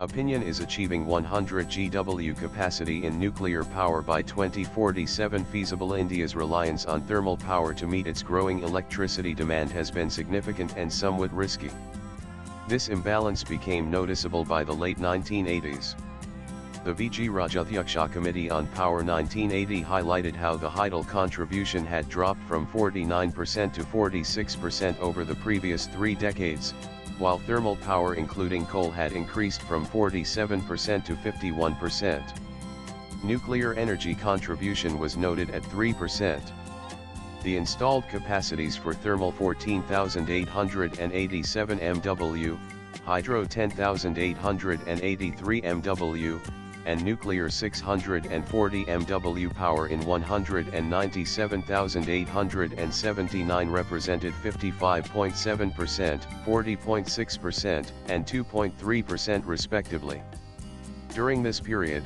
Opinion is achieving 100 GW capacity in nuclear power by 2047 feasible. India's reliance on thermal power to meet its growing electricity demand has been significant and somewhat risky. This imbalance became noticeable by the late 1980s. The V.G. Rajadhyaksha Committee on Power 1980 highlighted how the hydel contribution had dropped from 49% to 46% over the previous 3 decades, while thermal power including coal had increased from 47% to 51%. Nuclear energy contribution was noted at 3%. The installed capacities for thermal 14,887 MW, hydro 10,883 MW, and nuclear 640 MW power in 197,879 represented 55.7%, 40.6%, and 2.3% respectively. During this period,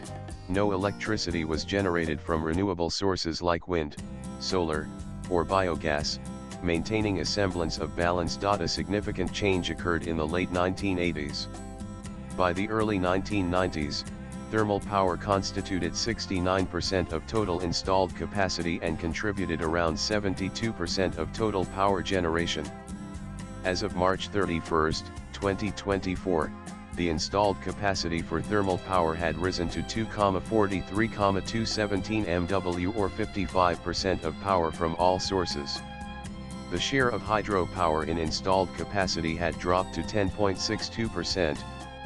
no electricity was generated from renewable sources like wind, solar, or biogas, maintaining a semblance of balance. A significant change occurred in the late 1980s. By the early 1990s, thermal power constituted 69% of total installed capacity and contributed around 72% of total power generation. As of March 31, 2024, the installed capacity for thermal power had risen to 2,43,217 MW or 55% of power from all sources. The share of hydropower in installed capacity had dropped to 10.62%,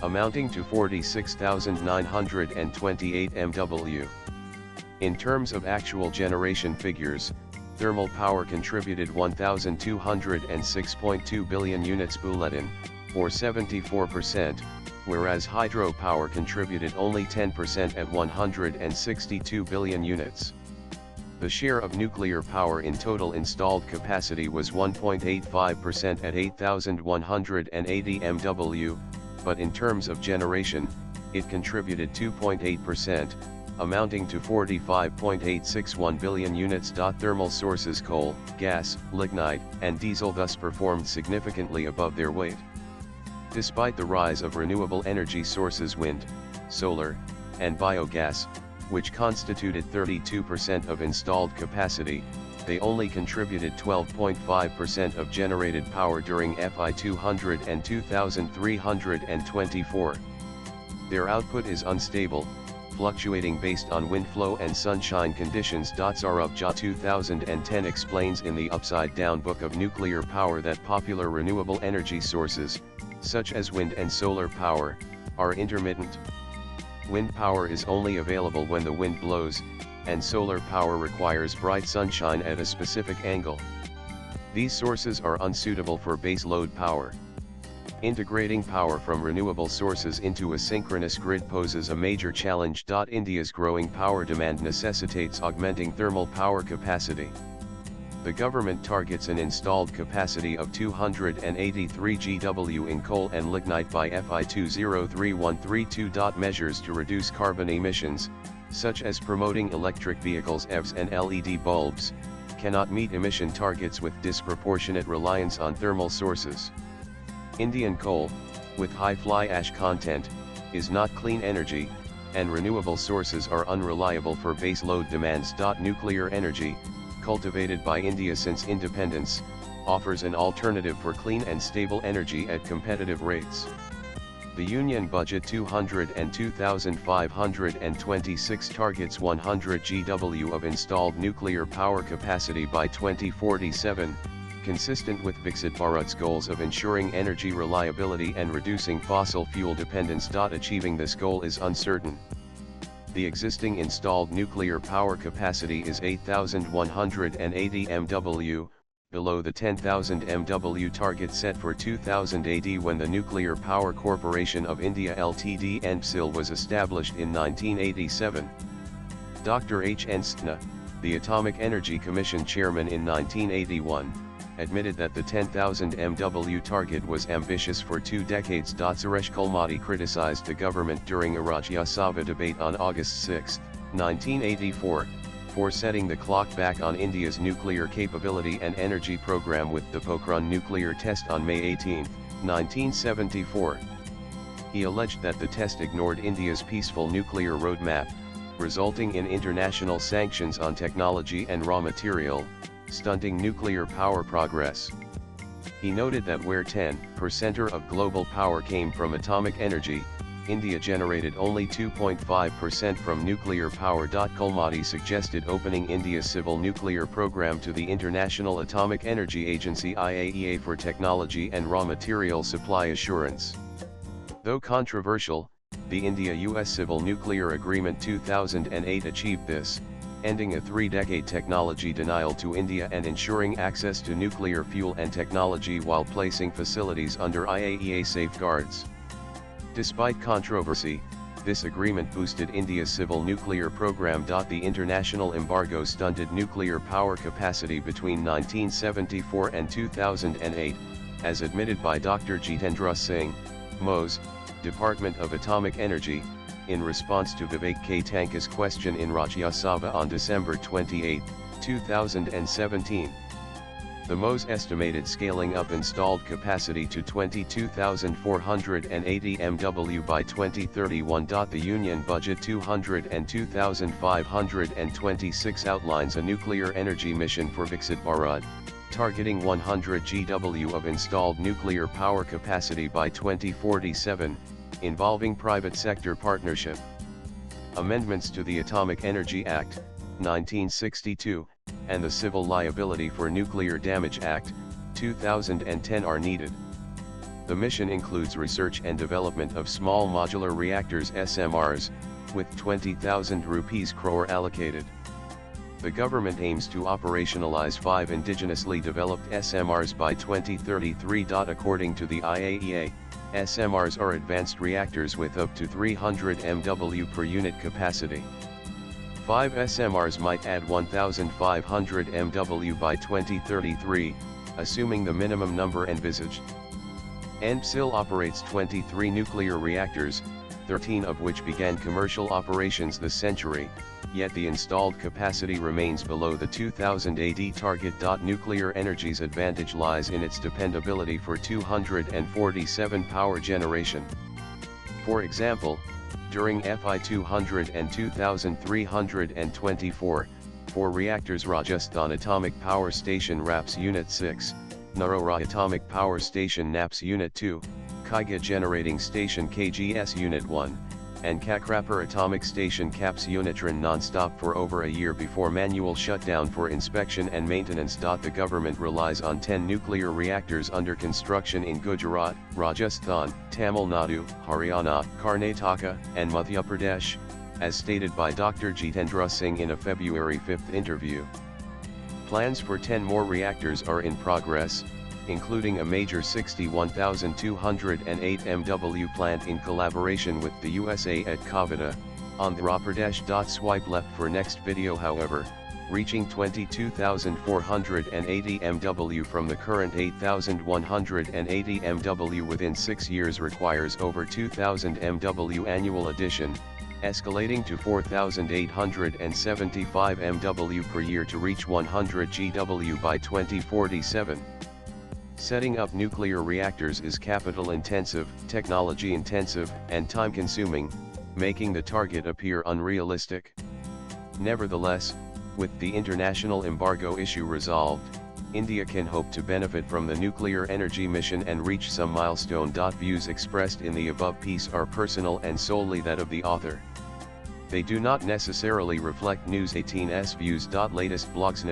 amounting to 46,928 MW. In terms of actual generation figures, thermal power contributed 1,206.2 billion units bulletin, or 74%, whereas hydropower contributed only 10% at 162 billion units. The share of nuclear power in total installed capacity was 1.85% at 8,180 MW, but in terms of generation, it contributed 2.8%, amounting to 45.861 billion units. Thermal sources coal, gas, lignite, and diesel thus performed significantly above their weight. Despite the rise of renewable energy sources wind, solar, and biogas, which constituted 32% of installed capacity, they only contributed 12.5% of generated power during FY 200 and 2324. Their output is unstable, fluctuating based on wind flow and sunshine conditions. Sarabjah 2010 explains in the Upside Down Book of Nuclear Power that popular renewable energy sources, such as wind and solar power, are intermittent. Wind power is only available when the wind blows, and solar power requires bright sunshine at a specific angle. These sources are unsuitable for base load power. Integrating power from renewable sources into a synchronous grid poses a major challenge. India's growing power demand necessitates augmenting thermal power capacity. The government targets an installed capacity of 283 GW in coal and lignite by FY 2031-32. Measures to reduce carbon emissions, such as promoting electric vehicles EVs and LED bulbs, cannot meet emission targets with disproportionate reliance on thermal sources. Indian coal, with high fly ash content, is not clean energy, and renewable sources are unreliable for base load demands. Nuclear energy, cultivated by India since independence, offers an alternative for clean and stable energy at competitive rates. The Union Budget 202,526 targets 100 GW of installed nuclear power capacity by 2047, consistent with Viksit Bharat's goals of ensuring energy reliability and reducing fossil fuel dependence. Achieving this goal is uncertain. The existing installed nuclear power capacity is 8,180 MW, below the 10,000 MW target set for 2000 AD when the Nuclear Power Corporation of India Ltd NPCIL was established in 1987. Dr. H. N. Sthna, the Atomic Energy Commission chairman in 1981, admitted that the 10,000 MW target was ambitious for 2 decades. Suresh Kulmati criticized the government during a Rajya Sabha debate on August 6, 1984, for setting the clock back on India's nuclear capability and energy program with the Pokhran nuclear test on May 18, 1974. He alleged that the test ignored India's peaceful nuclear roadmap, resulting in international sanctions on technology and raw material, stunting nuclear power progress. He noted that where 10% of global power came from atomic energy, India generated only 2.5% from nuclear power. Kulmati suggested opening India's civil nuclear program to the International Atomic Energy Agency (IAEA) for technology and raw material supply assurance. Though controversial, the India-US Civil Nuclear Agreement 2008 achieved this, ending a 3-decade technology denial to India and ensuring access to nuclear fuel and technology while placing facilities under IAEA safeguards. Despite controversy, this agreement boosted India's civil nuclear program. The international embargo stunted nuclear power capacity between 1974 and 2008, as admitted by Dr. Jitendra Singh, MOS, Department of Atomic Energy, in response to Vivek K. Tanka's question in Rajya Sabha on December 28, 2017. The MOS estimated scaling up installed capacity to 22,480 MW by 2031. The Union Budget 202,526 outlines a nuclear energy mission for Viksit Bharat, targeting 100 GW of installed nuclear power capacity by 2047, involving private sector partnership. Amendments to the Atomic Energy Act, 1962, and the Civil Liability for Nuclear Damage Act, 2010 are needed. The mission includes research and development of small modular reactors (SMRs), with 20,000 rupees crore allocated. The government aims to operationalize 5 indigenously developed SMRs by 2033. According to the IAEA, SMRs are advanced reactors with up to 300 MW per unit capacity. 5 SMRs might add 1,500 MW by 2033, assuming the minimum number envisaged. NPCIL operates 23 nuclear reactors, 13 of which began commercial operations this century, yet the installed capacity remains below the 2000 AD target. Nuclear energy's advantage lies in its dependability for 247 power generation. For example, during FY 200 and 2324, 4 reactors: Rajasthan Atomic Power Station RAPS Unit 6, Narora Atomic Power Station NAPS Unit 2, Kaiga Generating Station KGS Unit 1, and Kakrapur Atomic Station CAPS Unit ran non-stop for over a year before manual shutdown for inspection and maintenance. The government relies on 10 nuclear reactors under construction in Gujarat, Rajasthan, Tamil Nadu, Haryana, Karnataka, and Madhya Pradesh, as stated by Dr. Jitendra Singh in a February 5 interview. Plans for 10 more reactors are in progress, including a major 61,208 MW plant in collaboration with the USA at Kavita, Andhra Pradesh. Swipe left for next video. However, reaching 22,480 MW from the current 8,180 MW within 6 years requires over 2,000 MW annual addition, escalating to 4,875 MW per year to reach 100 GW by 2047. Setting up nuclear reactors is capital-intensive, technology-intensive, and time-consuming, making the target appear unrealistic. Nevertheless, with the international embargo issue resolved, India can hope to benefit from the nuclear energy mission and reach some milestone. Views expressed in the above piece are personal and solely that of the author. They do not necessarily reflect News 18's views. Latest blogs.